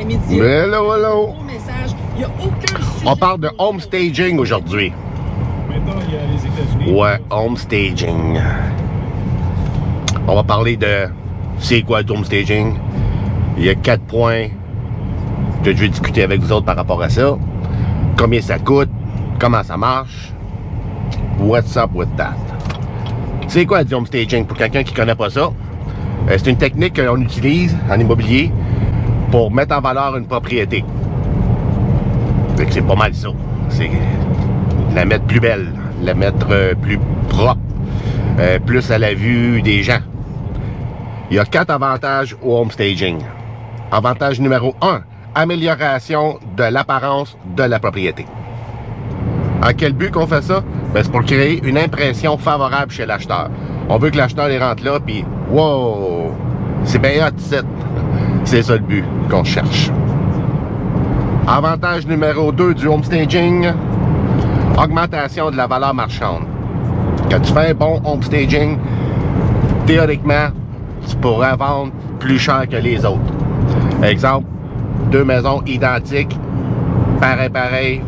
immédiat. Hello, hello. Au message, il n'y a aucun sujet. On parle de home staging aujourd'hui. Maintenant, il y a les États-Unis. Ouais, home staging. On va parler de c'est quoi le home staging. Il y a 4 points que je vais discuter avec vous autres par rapport à ça. Combien ça coûte, comment ça marche, what's up with that. C'est quoi du home staging pour quelqu'un qui ne connaît pas ça? C'est une technique qu'on utilise en immobilier pour mettre en valeur une propriété. Fait que c'est pas mal ça. C'est la mettre plus belle, la mettre plus propre, plus à la vue des gens. Il y a 4 avantages au home staging. Avantage numéro 1, amélioration de l'apparence de la propriété. À quel but qu'on fait ça? Ben, c'est pour créer une impression favorable chez l'acheteur. On veut que l'acheteur il rentre là, puis wow, c'est bien hot, c'est ça le but qu'on cherche. Avantage numéro 2 du home staging, augmentation de la valeur marchande. Quand tu fais un bon home staging, théoriquement, tu pourrais vendre plus cher que les autres. Exemple, 2 maisons identiques, pareil.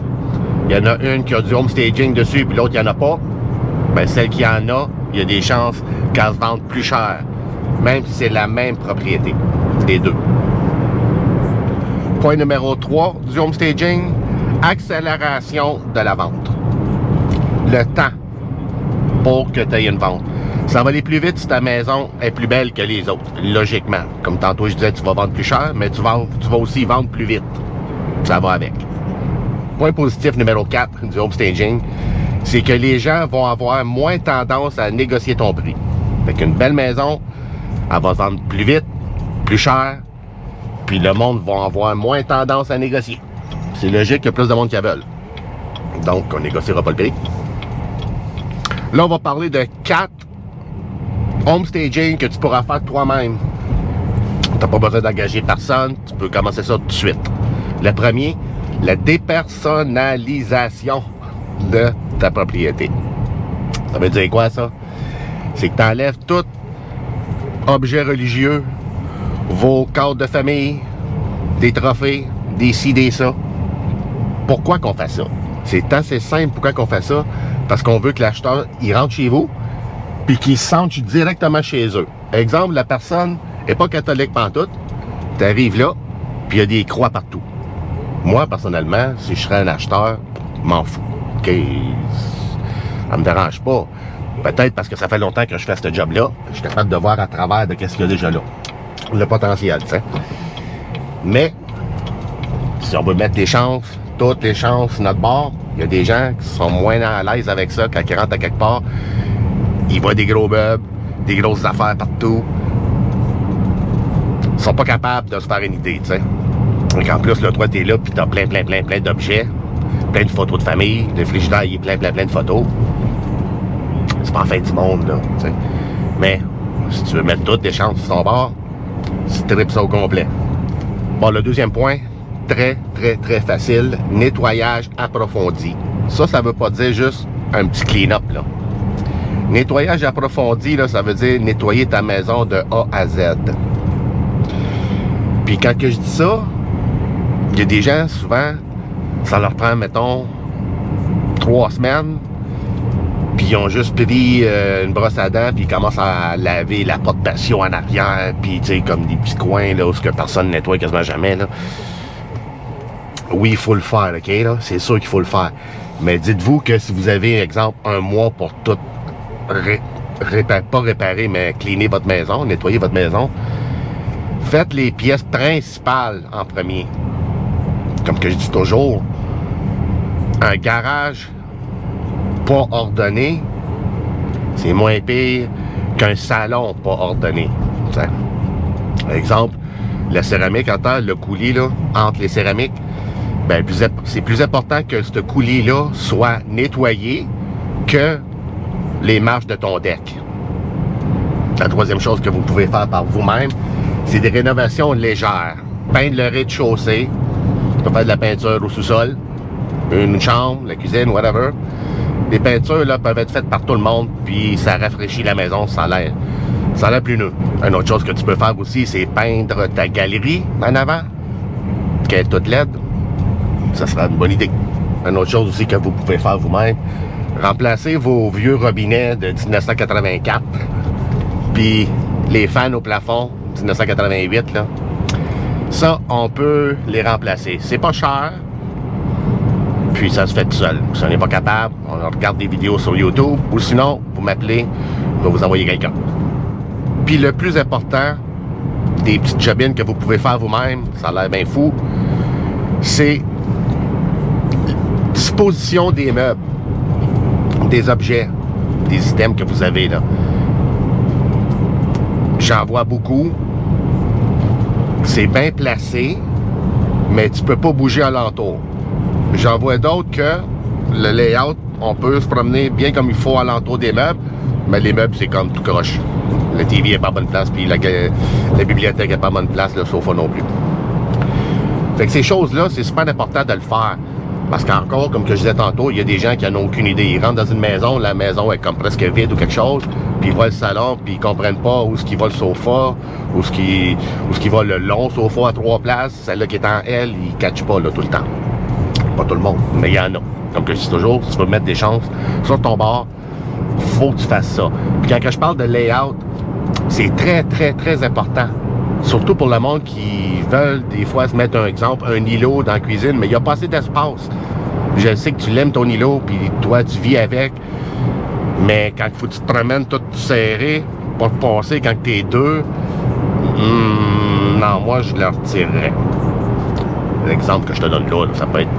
Il y en a une qui a du home staging dessus, puis l'autre, il n'y en a pas. Ben, celle qui en a, il y a des chances qu'elle se vende plus cher, même si c'est la même propriété, les deux. Point numéro 3 du home staging, accélération de la vente. Le temps pour que tu aies une vente. Ça va aller plus vite si ta maison est plus belle que les autres, logiquement. Comme tantôt je disais, tu vas vendre plus cher, mais tu vas aussi vendre plus vite. Ça va avec. Point positif numéro 4 du home staging, c'est que les gens vont avoir moins tendance à négocier ton prix. Fait qu'une belle maison, elle va se vendre plus vite, plus cher, puis le monde va avoir moins tendance à négocier. C'est logique qu'il y a plus de monde qui la veulent. Donc, on négociera pas le prix. Là, on va parler de 4 home staging que tu pourras faire toi-même. Tu n'as pas besoin d'engager personne, tu peux commencer ça tout de suite. Le premier, la dépersonnalisation de ta propriété. Ça veut dire quoi, ça? C'est que tu enlèves tout objet religieux, vos cartes de famille, des trophées, des ci, des ça. Pourquoi qu'on fait ça? C'est assez simple pourquoi qu'on fait ça. Parce qu'on veut que l'acheteur, il rentre chez vous, puis qu'il se sente directement chez eux. Exemple, la personne n'est pas catholique pantoute, tu arrives là, puis il y a des croix partout. Moi, personnellement, si je serais un acheteur, je m'en fous. OK, ça me dérange pas. Peut-être parce que ça fait longtemps que je fais ce job-là, je suis capable de voir à travers de qu'est-ce qu'il y a déjà là. Le potentiel, tu sais. Mais, si on veut mettre les chances, toutes les chances sur notre bord, il y a des gens qui sont moins à l'aise avec ça quand ils rentrent à quelque part. Ils voient des gros meubles, des grosses affaires partout. Ils sont pas capables de se faire une idée, tu sais. Donc en plus, là, toi, t'es là, puis t'as plein d'objets, plein de photos de famille, le frigidaire, il est plein de photos. C'est pas en fin du monde, là, tu sais. Mais, si tu veux mettre toutes les chances sur ton bord, tu tripes ça au complet. Bon, le deuxième point, très facile, nettoyage approfondi. Ça veut pas dire juste un petit clean-up, là. Nettoyage approfondi, là, ça veut dire nettoyer ta maison de A à Z. Puis quand que je dis ça, il y a des gens, souvent, ça leur prend, mettons, 3 semaines, puis ils ont juste pris une brosse à dents, puis ils commencent à laver la porte patio en arrière, puis tu sais, comme des petits coins, là, où que personne nettoie quasiment jamais, là. Oui, il faut le faire, OK, là? C'est sûr qu'il faut le faire. Mais dites-vous que si vous avez, exemple, un mois pour tout pas réparer, mais cleaner votre maison, nettoyer votre maison, faites les pièces principales en premier. Comme que je dis toujours, un garage pas ordonné, c'est moins pire qu'un salon pas ordonné. T'sais. Exemple, la céramique en terre, le coulis là, entre les céramiques, ben, c'est plus important que ce coulis-là soit nettoyé que les marches de ton deck. La troisième chose que vous pouvez faire par vous-même, c'est des rénovations légères. Peindre le rez-de-chaussée, tu peux faire de la peinture au sous-sol, une chambre, la cuisine, whatever. Les peintures là, peuvent être faites par tout le monde, puis ça rafraîchit la maison, ça a l'air plus neuf. Une autre chose que tu peux faire aussi, c'est peindre ta galerie en avant. qui est toute LED, ça sera une bonne idée. Une autre chose aussi que vous pouvez faire vous-même, remplacez vos vieux robinets de 1984, puis les fans au plafond 1988, là. Ça, on peut les remplacer. C'est pas cher, puis ça se fait tout seul. Si on n'est pas capable, on regarde des vidéos sur YouTube, ou sinon, vous m'appelez, je vais vous envoyer quelqu'un. Puis le plus important, des petites jobines que vous pouvez faire vous-même, ça a l'air bien fou, c'est disposition des meubles, des objets, des items que vous avez là. J'en vois beaucoup. C'est bien placé, mais tu peux pas bouger alentour. J'en vois d'autres que le layout, on peut se promener bien comme il faut alentour des meubles, mais les meubles, c'est comme tout croche. La TV n'est pas à bonne place, puis la bibliothèque n'est pas à bonne place, le sofa non plus. Fait que ces choses-là, c'est super important de le faire. Parce qu'encore, comme que je disais tantôt, il y a des gens qui n'en ont aucune idée. Ils rentrent dans une maison, la maison est comme presque vide ou quelque chose, puis ils voient le salon, puis ils comprennent pas où est-ce qu'il va le sofa, où est-ce qu'il va le long sofa à 3 places, celle-là qui est en L, ils ne catchent pas là, tout le temps. Pas tout le monde, mais il y en a. Comme que je dis toujours, si tu veux mettre des chances sur ton bord, faut que tu fasses ça. Puis quand je parle de layout, c'est très, très, très important. Surtout pour le monde qui veulent des fois se mettre un exemple, un îlot dans la cuisine, mais il n'y a pas assez d'espace. Je sais que tu l'aimes ton îlot, puis toi tu vis avec, mais quand il faut que tu te promènes tout serré pour te passer quand tu es deux, non, moi je le retirerais. L'exemple que je te donne là, ça peut être,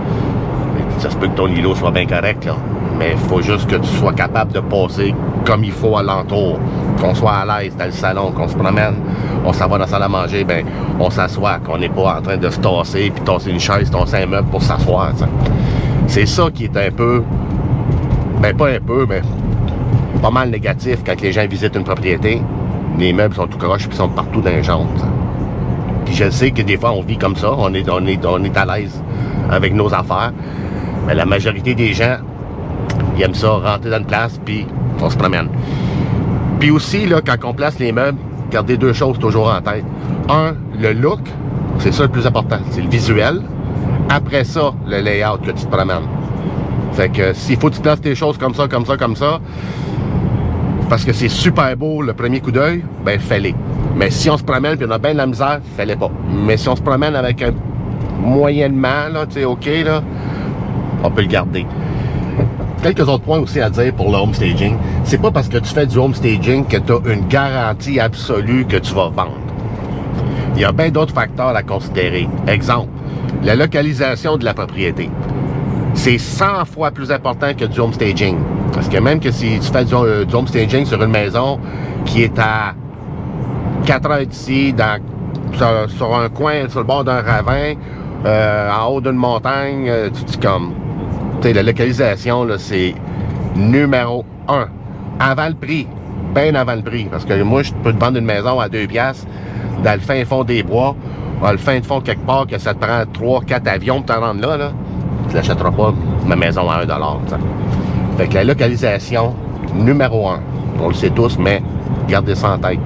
ça se peut que ton îlot soit bien correct, là, mais il faut juste que tu sois capable de passer comme il faut alentour, qu'on soit à l'aise dans le salon, qu'on se promène, on s'en va dans la salle à manger, ben on s'assoit, qu'on n'est pas en train de se tasser, puis tasser une chaise, tasser un meuble pour s'asseoir. C'est ça qui est un peu, ben pas un peu, mais pas mal négatif quand les gens visitent une propriété. Les meubles sont tout croches puis sont partout dans les jambes. Puis je sais que des fois on vit comme ça, on est à l'aise avec nos affaires, mais la majorité des gens, ils aiment ça, rentrer dans une place, puis on se promène. Puis aussi, là, quand on place les meubles, gardez deux choses toujours en tête. Un, le look, c'est ça le plus important, c'est le visuel. Après ça, le layout que tu te promènes. Fait que s'il faut que tu places tes choses comme ça, comme ça, comme ça, parce que c'est super beau le premier coup d'œil, ben fais-les. Mais si on se promène puis on a bien de la misère, fais-les pas. Mais si on se promène avec un moyennement, là, tu sais, OK, là, on peut le garder. Quelques autres points aussi à dire pour le home staging. C'est pas parce que tu fais du home staging que tu as une garantie absolue que tu vas vendre. Il y a bien d'autres facteurs à considérer. Exemple, la localisation de la propriété. C'est 100 fois plus important que du home staging. Parce que même que si tu fais du home staging sur une maison qui est à 4 heures d'ici, sur un coin, sur le bord d'un ravin, en haut d'une montagne, tu dis comme... Tu sais, la localisation, là, c'est numéro 1. Avant le prix. Bien avant le prix. Parce que moi, je peux te vendre une maison à 2 piastres dans le fin fond des bois, dans le fin fond quelque part, que ça te prend 3-4 avions pour t'en rendre là. Tu l'achèteras pas ma maison à 1$. T'sais. Fait que la localisation, numéro 1. On le sait tous, mais gardez ça en tête.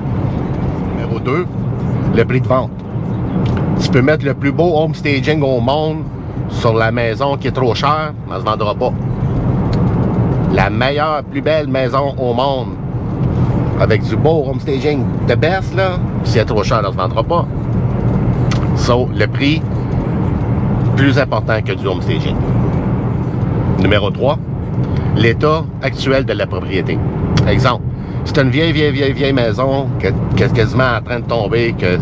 Numéro 2, le prix de vente. Tu peux mettre le plus beau home staging au monde sur la maison qui est trop chère, elle ne se vendra pas. La meilleure, plus belle maison au monde, avec du beau home staging de best, là, si elle est trop chère, elle ne se vendra pas. So, le prix, plus important que du home staging. Numéro 3, l'état actuel de la propriété. Exemple, c'est une vieille maison qui est quasiment en train de tomber, que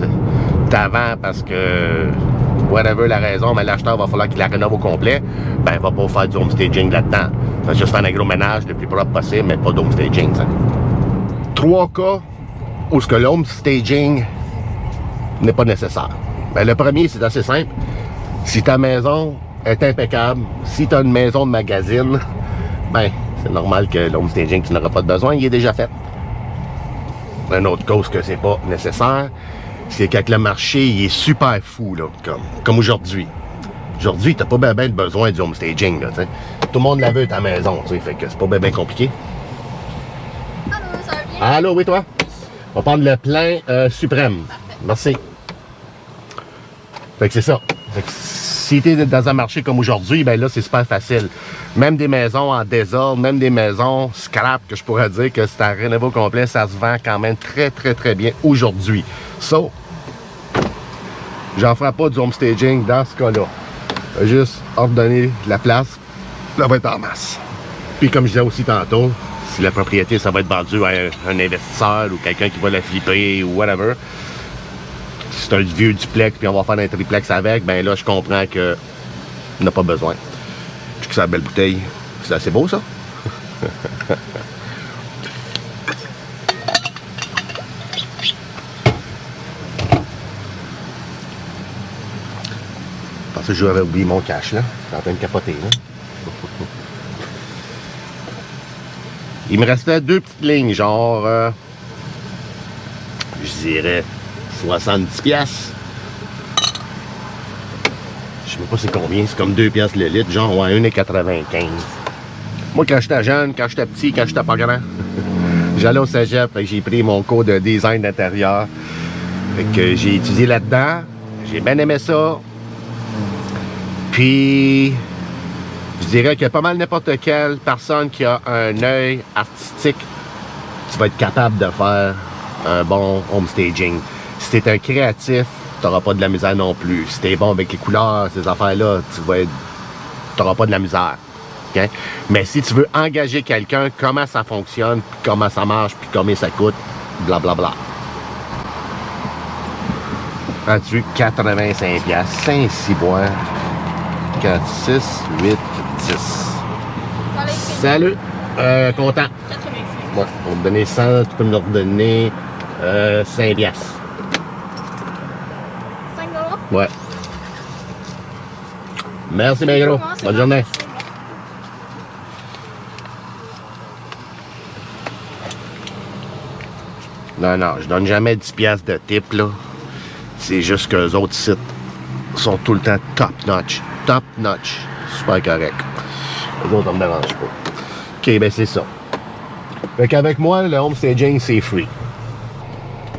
t'avant parce que whatever la raison, mais l'acheteur va falloir qu'il la rénove au complet, ben il va pas faire du home staging là-dedans. Il va juste faire un gros ménage le plus propre possible, mais pas d'home staging. Ça. 3 cas où ce que l'home staging n'est pas nécessaire. Ben, le premier, c'est assez simple. Si ta maison est impeccable, si tu as une maison de magazine, ben c'est normal que l'home staging, tu n'auras pas de besoin, il est déjà fait. Une autre cause que c'est pas nécessaire, c'est quand le marché il est super fou, là, comme aujourd'hui. Aujourd'hui, t'as pas bien besoin du home staging. Là, tout le monde la veut ta maison, fait que c'est pas bien compliqué. Allô, ça va bien? Allô, oui, toi? On va prendre le plein suprême. Parfait. Merci. Fait que c'est ça. Fait que si tu es dans un marché comme aujourd'hui, ben là, c'est super facile. Même des maisons en désordre, même des maisons scrap, que je pourrais dire que c'est un rénové complet, ça se vend quand même très, très, très bien aujourd'hui. So, j'en ferai pas du home staging dans ce cas-là. Juste ordonner la place, ça va être en masse. Puis comme je disais aussi tantôt, si la propriété, ça va être vendu à un investisseur ou quelqu'un qui va la flipper ou whatever, si c'est un vieux duplex puis on va faire un triplex avec, ben là, je comprends que on n'a pas besoin. Puis que c'est la belle bouteille. C'est assez beau, ça? Je pensais que j'avais oublié mon cash, là. Je suis en train de capoter, là. Il me restait 2 petites lignes, genre... je dirais 70 piastres. Je sais pas c'est combien, c'est comme 2 piastres le litre, genre ouais, 1,95. Moi, quand j'étais jeune, quand j'étais petit, quand j'étais pas grand, j'allais au cégep, j'ai pris mon cours de design d'intérieur. Fait que j'ai étudié là-dedans, j'ai bien aimé ça. Puis, je dirais que pas mal n'importe quelle personne qui a un œil artistique, tu vas être capable de faire un bon home staging. Si t'es un créatif, t'auras pas de la misère non plus. Si t'es bon avec les couleurs, ces affaires-là, t'auras pas de la misère. Okay? Mais si tu veux engager quelqu'un, comment ça fonctionne, puis comment ça marche, puis combien ça coûte, blablabla. As-tu 85 piastres, 5, 6 bois, 4, 6, 8, 10. Salut! Content. 85. Ouais, on va me donner 100, tu peux me redonner 5 piastres. 5 $? Ouais. Merci, mes gros. Bonne journée. Non, non, je donne jamais 10 piastres de tip, là. C'est juste qu'eux autres sites sont tout le temps top-notch. Top-notch. Super correct. Les autres, on me dérange pas. OK, ben c'est ça. Fait qu'avec moi, le home staging, c'est free.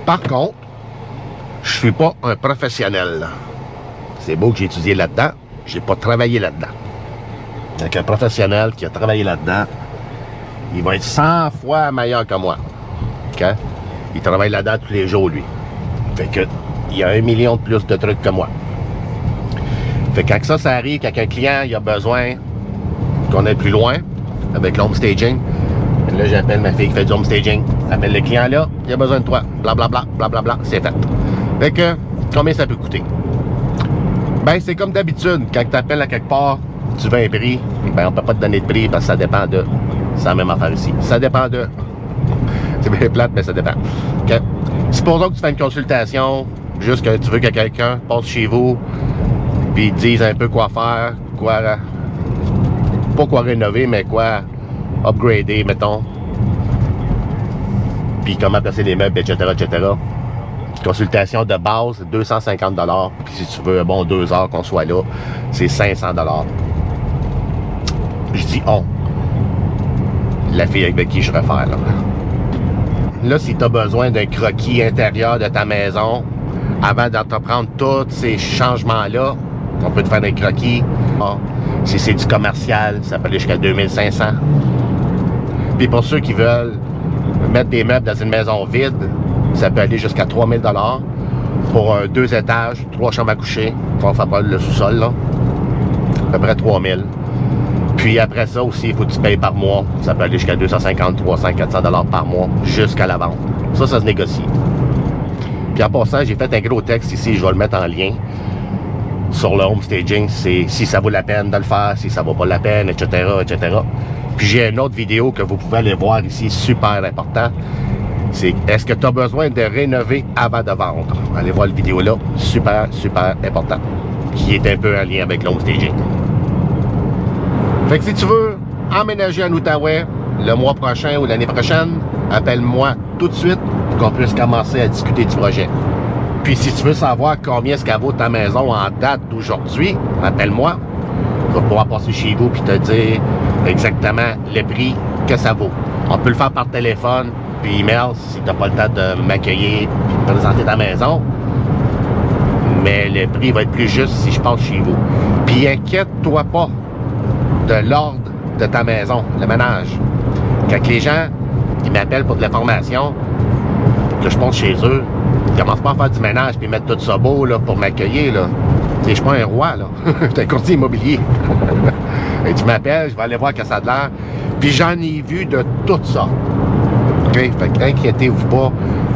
Par contre, je suis pas un professionnel. C'est beau que j'ai étudié là-dedans. J'ai pas travaillé là-dedans. Donc, un professionnel qui a travaillé là-dedans, il va être 100 fois meilleur que moi. OK? Il travaille là-dedans tous les jours, lui. Fait que, il y a 1 million de plus de trucs que moi. Fait que quand ça arrive, quand un client il a besoin qu'on aille plus loin avec l'home staging, là, j'appelle ma fille qui fait du home staging. J'appelle le client là, il a besoin de toi. Blablabla, blablabla, c'est fait. Fait que, combien ça peut coûter? Ben, c'est comme d'habitude. Quand tu appelles à quelque part, tu veux un prix, ben, on peut pas te donner de prix parce que ça dépend de. C'est la même affaire ici. Ça dépend de. C'est bien plate, mais ça dépend. Okay. Supposons que tu fais une consultation, juste que tu veux que quelqu'un passe chez vous, puis ils te dise un peu quoi faire, quoi. Pas quoi rénover, mais quoi upgrader, mettons. Puis comment placer les meubles, etc., etc. Consultation de base, 250 $. Puis si tu veux un bon 2 heures qu'on soit là, c'est 500 $. Je dis on. La fille avec qui je réfère, là. Là, si tu as besoin d'un croquis intérieur de ta maison, avant d'entreprendre tous ces changements-là, on peut te faire des croquis. Ah, si c'est du commercial, ça peut aller jusqu'à 2500. Puis pour ceux qui veulent mettre des meubles dans une maison vide, ça peut aller jusqu'à 3000 $. Pour 2 étages, 3 chambres à coucher. On fait pas le sous-sol, là. À peu près 3000. Puis après ça aussi, il faut que tu payes par mois. Ça peut aller jusqu'à 250, 300, 400 $ par mois jusqu'à la vente. Ça se négocie. Puis en passant, j'ai fait un gros texte ici, je vais le mettre en lien sur le home staging. C'est si ça vaut la peine de le faire, si ça vaut pas la peine, etc., etc. Puis j'ai une autre vidéo que vous pouvez aller voir ici, super important. C'est est-ce que tu as besoin de rénover avant de vendre? Allez voir la vidéo là, super, super important. Qui est un peu en lien avec le home staging. Fait que si tu veux emménager en Outaouais le mois prochain ou l'année prochaine, appelle-moi tout de suite pour qu'on puisse commencer à discuter du projet. Puis si tu veux savoir combien est-ce qu'elle vaut ta maison en date d'aujourd'hui, appelle-moi. Je vais pouvoir passer chez vous et te dire exactement le prix que ça vaut. On peut le faire par téléphone puis email si tu n'as pas le temps de m'accueillir et de présenter ta maison. mais le prix va être plus juste si je passe chez vous. Puis inquiète-toi pas de l'ordre de ta maison, le ménage. Quand les gens ils m'appellent pour de l'information, que je passe chez eux, ils commencent pas à faire du ménage puis mettre tout ça beau là, pour m'accueillir. Là. Je suis pas un roi, là. Je suis un courtier immobilier. Et tu m'appelles, je vais aller voir que ça a de l'air. Puis j'en ai vu de tout ça. OK? Fait qu'inquiétez-vous pas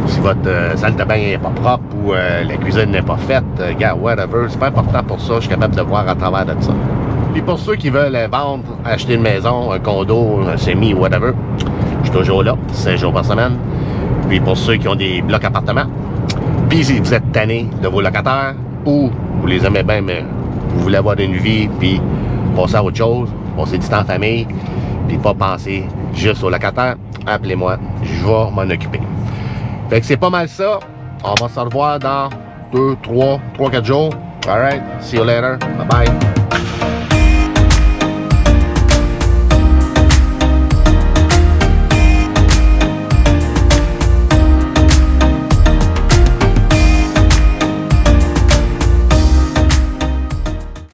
si votre salle de bain n'est pas propre ou la cuisine n'est pas faite. Gars, whatever. C'est pas important pour ça. Je suis capable de voir à travers de ça. Puis pour ceux qui veulent vendre, acheter une maison, un condo, un semi, whatever, je suis toujours là, 5 jours par semaine. Puis pour ceux qui ont des blocs appartements, puis si vous êtes tanné de vos locataires ou vous les aimez bien, mais vous voulez avoir une vie, puis passer à autre chose, passer du temps en famille, puis pas penser juste aux locataires, appelez-moi, je vais m'en occuper. Fait que c'est pas mal ça. On va se revoir dans 2, 3, 4 jours. Alright, see you later. Bye bye.